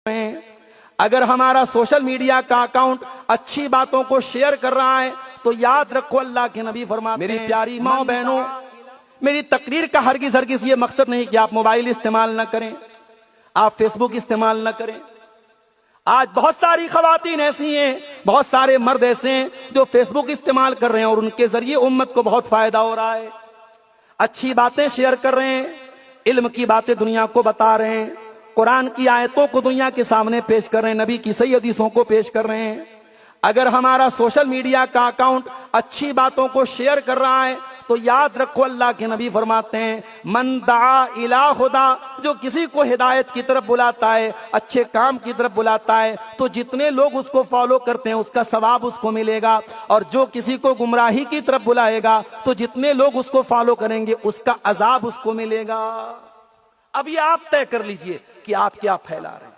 हैं। अगर हमारा सोशल मीडिया का अकाउंट अच्छी बातों को शेयर कर रहा है तो याद रखो अल्लाह के नबी फरमाते हैं, मेरी प्यारी माँ बहनों, मेरी तकरीर का हरगिज ये मकसद नहीं कि आप मोबाइल इस्तेमाल न करें, आप फेसबुक इस्तेमाल न करें। आज बहुत सारी खवातीन ऐसी हैं, बहुत सारे मर्द ऐसे हैं जो फेसबुक इस्तेमाल कर रहे हैं और उनके जरिए उम्मत को बहुत फायदा हो रहा है। अच्छी बातें शेयर कर रहे हैं, इल्म की बातें दुनिया को बता रहे हैं, कुरान की आयतों को दुनिया के सामने पेश कर रहे हैं, नबी की सही हदीसों को पेश कर रहे हैं। अगर हमारा सोशल मीडिया का अकाउंट अच्छी बातों को शेयर कर रहा है तो याद रखो अल्लाह के नबी फरमाते हैं, मन दा इला खुदा, जो किसी को हिदायत की तरफ बुलाता है, अच्छे काम की तरफ बुलाता है, तो जितने लोग उसको फॉलो करते हैं उसका सवाब उसको मिलेगा, और जो किसी को गुमराही की तरफ बुलाएगा तो जितने लोग उसको फॉलो करेंगे उसका अजाब उसको मिलेगा। अब ये आप तय कर लीजिए कि आप क्या फैला रहे हैं।